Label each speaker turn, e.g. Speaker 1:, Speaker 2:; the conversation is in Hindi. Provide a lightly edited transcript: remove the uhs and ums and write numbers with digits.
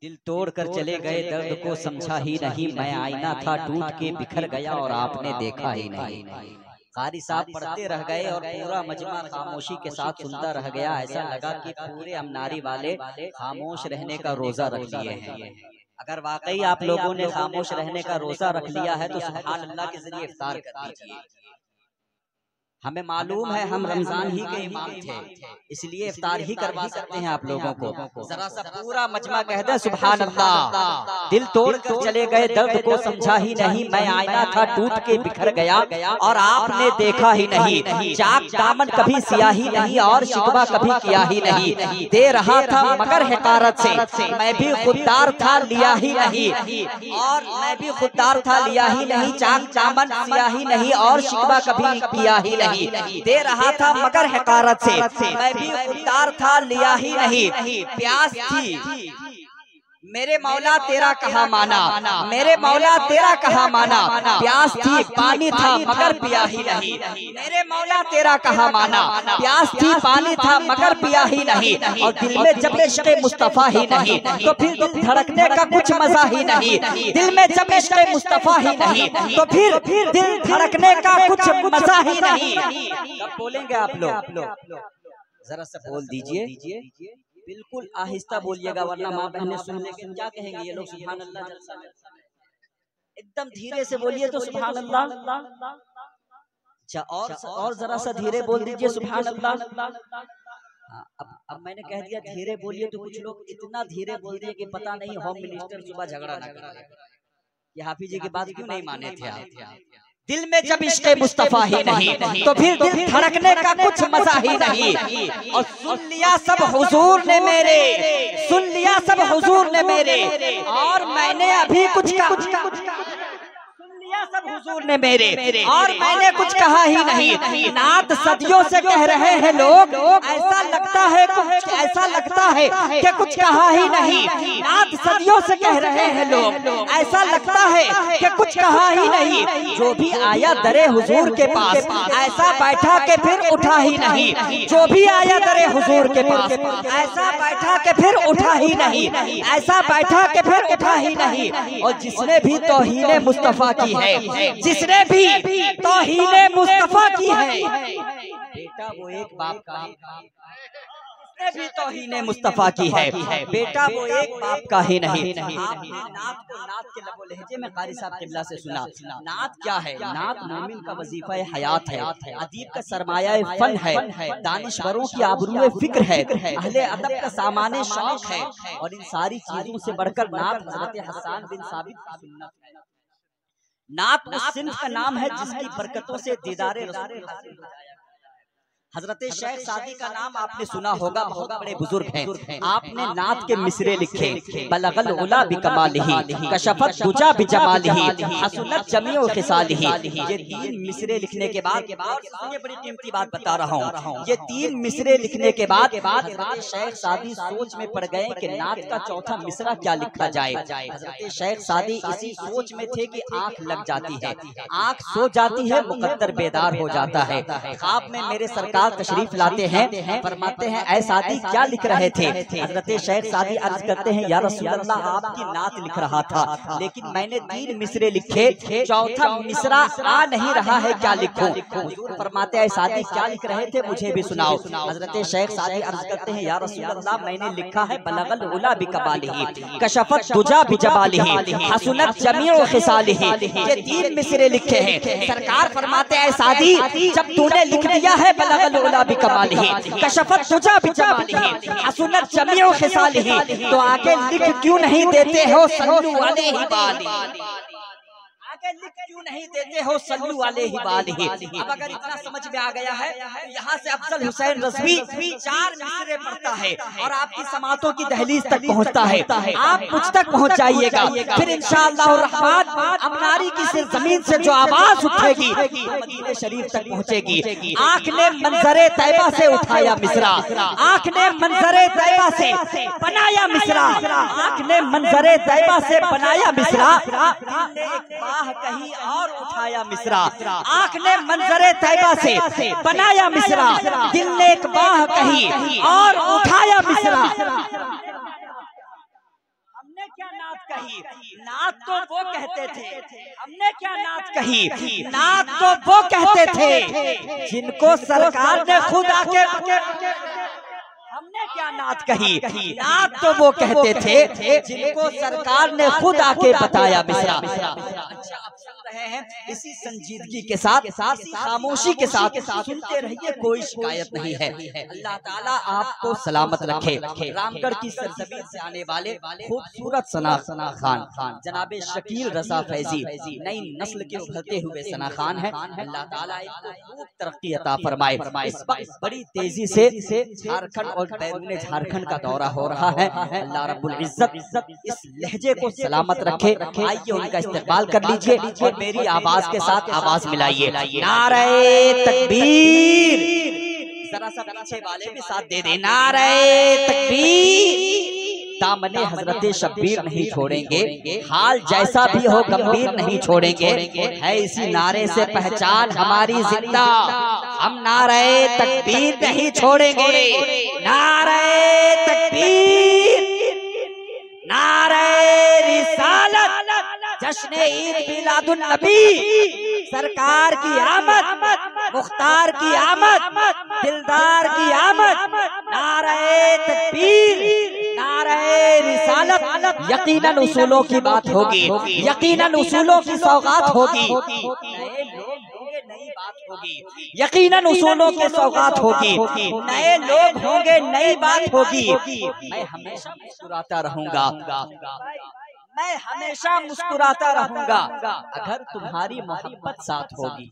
Speaker 1: दिल तोड़ कर चले गए, दर्द को समझा ही नहीं, मैं आईना था टूट के बिखर गया और आपने देखा ही नहीं। कारी साहब पढ़ते रह गए और पूरा मजमा खामोशी के साथ सुनता रह गया। ऐसा लगा कि पूरे अमनारी वाले खामोश रहने का रोजा रख लिए हैं। अगर वाकई आप लोगों ने खामोश रहने का रोजा रख लिया है तो सुभान अल्लाह के जरिए इफ्तार कर दीजिए। हमें मालूम है हम रमजान ही के इमाम थे, इसलिए इफ्तार ही करवा सकते हैं आप लोगों को। जरा सा पूरा मजमा कह दे सुभान अल्लाह। दिल तोड़ कर चले गए, दर्द को समझा ही नहीं, मैं आईना था टूट के बिखर गया और आपने देखा ही नहीं। चाक दामन कभी सियाही नहीं और शिकवा कभी किया ही नहीं। दे रहा था मगर हकारत से, मैं भी खुददार था लिया ही नहीं, और मैं भी खुददार था लिया ही नहीं। चाक दामन सियाही नहीं और शिकवा कभी किया ही नहीं। दे रहा था मगर हकारत से, मैं भी खुददार था लिया ही नहीं। प्यास थी मेरे मौला तेरा कहा माना, मेरे मौला तेरा कहा माना। प्यास थी पानी था मगर पिया ही नहीं, मेरे मौला तेरा कहा माना। प्यास थी पानी था मगर पिया ही नहीं। और दिल में जब इश्क़ मुस्तफा ही नहीं तो फिर दिल धड़कने का कुछ मजा ही नहीं। दिल में जब इश्क़ मुस्तफा ही नहीं तो फिर दिल धड़कने का कुछ मजा ही नहीं। कब बोलेंगे आप लोग? जरा सा बोल दीजिए, बिल्कुल आहिस्ता बोलिएगा वरना माँ बहनें सुन लेंगे क्या कहेंगे ये लोग। सुभान अल्लाह जलसा में एकदम धीरे से बोलिए तो सुभान अल्लाह। अच्छा और जरा सा धीरे बोल दीजिए सुभान अल्लाह। अब मैंने कह दिया धीरे बोलिए तो कुछ लोग इतना धीरे बोल दिए कि पता नहीं होम मिनिस्टर सुबह झगड़ा ना करे। ये हाफिज जी की बात क्यों नहीं माने थे आप? दिल में जब इश्क़ मुस्तफा ही नहीं तो फिर दिल धड़कने का कुछ मजा ही नहीं। और सुन लिया सब हुजूर ने मेरे, सुन लिया सब हुजूर ने मेरे, और मैंने अभी कुछ सब हुजूर ने मेरे और मैंने कुछ कहा ही नहीं। नात सदियों से कह रहे हैं लोग, ऐसा लगता है कि कुछ कहा ही नहीं। नात सदियों से कह रहे हैं लोग, ऐसा लगता है कि कुछ कहा ही नहीं। जो भी आया दरे हुजूर के पास ऐसा बैठा के फिर उठा ही नहीं। जो भी आया दरे हुजूर के पास ऐसा बैठा के फिर उठा ही नहीं, ऐसा बैठा के फिर उठा ही नहीं। और जिसने भी तौहीन मुस्तफा की है, जिसने भी तौहीन मुस्तफा की है, बेटा वो एक बाप का ही नहीं। जिसने भी तौहीन मुस्तफा की है, बेटा वो एक बाप का ही नहीं। आपने नात को नात के लबो लहजे में कारी साहब किबला से सुना। नात क्या है? नात मोमिन का वजीफा हयात है, अदीब का सरमाया फन है, दानिश्वरों की आबरूए फिक्र है, अहले अदब का सामाने शौक है। और इन सारी चीजों से बढ़कर नात हज़रत हसन बिन साबित की सुन्नत है। नात उस सिंफ का नाम है जिसकी बरकतों से दीदारे रसूल हासिल हो जाया। हजरत शेख सादी का नाम आपने सुना होगा, बहुत बड़े बुजुर्ग हैं। आपने नात के मिसरे लिखे, बलगल उला बिकमालिही, कशफत दुजा बिजमालिही, हसनत जमीउ खिसालिही। ये 3 मिसरे लिखने के बाद, ये बड़ी कीमती बात बता रहा हूँ, ये 3 मिसरे लिखने के बाद हजरत शेख सादी सोच में पड़ गए कि नात का चौथा मिसरा क्या लिखा जाए। हजरत शेख सादी इसी सोच में थे कि आंख लग जाती है, आंख सो जाती है, मुकद्दर बेदार हो जाता है। ख्वाब में मेरे सरकार तशरीफ लाते हैं, फरमाते हैं ऐ सादी क्या लिख रहे थे? हजरत शेख सादी अर्ज करते हैं या रसूल अल्लाह आपकी नात लिख रहा था, लेकिन मैंने 3 मिसरे लिखे, चौथा मिसरा आ नहीं रहा है, क्या लिखूं? हुजूर फरमाते हैं सादी क्या लिख रहे थे मुझे भी सुनाओ। हजरत शेख सादी अर्ज करते हैं या रसूल अल्लाह मैंने लिखा है बलगल उला बिकबालिही, कशफत दुजा बिजमालिही, हसनत जमीउ खिसालिही। ये 3 मिसरे लिखे हैं। सरकार फरमाते हैं सादी जब तूने लिख दिया है बलगल उला बिकमालिही, कशफत दुजा बिजमालिही, हसनत जमीउ खिसालिही, तो आगे लिख क्यों नहीं देते हो सल्लु अलैहि वाली? लिख क्यों नहीं देते हो सल्लु अलैहि वालिही? अब अगर इतना समझ में आ गया है तो यहाँ से अफजल हुसैन रज़वी 4 मिसरे पढ़ता है और आपकी समातों की दहलीज तक पहुँचता है। आप मुझ तक पहुँच जाइएगा, फिर इंशाअल्लाह रहमान अमनारी की सिरजमीन से जो आवाज उठेगी मदीने शरीफ तक पहुँचेगी। आँख ने मंजरे तैयबा से उठाया मिसरा, आँख ने मंजरे तैयबा से बनाया मिसरा, आँख ने मंजरे तैयबा से बनाया मिसरा, कहीं और उठाया मिसरा। आँख ने मंजरे तैयबा से बनाया मिसरा, दिल ने एक बाह कहीं और उठाया मिसरा। नात कही, नात तो वो कहते थे, हमने क्या नात कही, नात तो वो कहते थे जिनको सरकार ने खुद आके, हमने क्या नात कही, नात तो वो कहते थे जिनको सरकार ने खुद आके बताया मिसरा। अच्छा आप सुन रहे हैं इसी संजीदगी के साथ, इसी खामोशी के साथ सुनते रहिए, कोई शिकायत नहीं है। अल्लाह ताला आपको सलामत रखे। रामगढ़ की सरजमीन से आने वाले खूबसूरत सना खान जनाबे शकील रजा फैजी नई नस्ल के उभरते हुए सना खान है। अल्लाह ताला इनको खूब तरक्की अता फरमाए। इस वक्त बड़ी तेजी से झारखंड और बैरून झारखंड का दौरा हो रहा है। अल्लाह रब्बुल इज्जत इस लहजे को सलामत रखे। आइए उनका इस्तेमाल कर लीजिए और मेरी आवाज के साथ आवाज मिलाइए। नारे तकबीर, जरा सा पीछे वाले भी साथ दे दे। नारे तकबीर, दामने हजरत शब्बीर नहीं छोड़ेंगे, हाल जैसा भी हो गंभीर नहीं छोड़ेंगे। है इसी नारे से पहचान हमारी जिंदा, हम नारे तकबीर नहीं छोड़ेंगे। नारे तकबीर, नारे रिसालत, जश्न ईद मिलादुन नबी, सरकार की आमद, मुख्तार की आमद, दिलदार की आमद। नारे तकबीर, नारे रिसालत, यकीनन उसूलों की बात होगी, यकीनन उसूलों की सौगात होगी, नए लोग होंगे नई बात होगी, यकीनन उसूलों के सौगात होगी, नए लोग होंगे नई बात होगी। मैं हमेशा मुस्कुराता रहूंगा, मैं हमेशा मुस्कुराता रहूंगा अगर तुम्हारी मोहब्बत साथ होगी।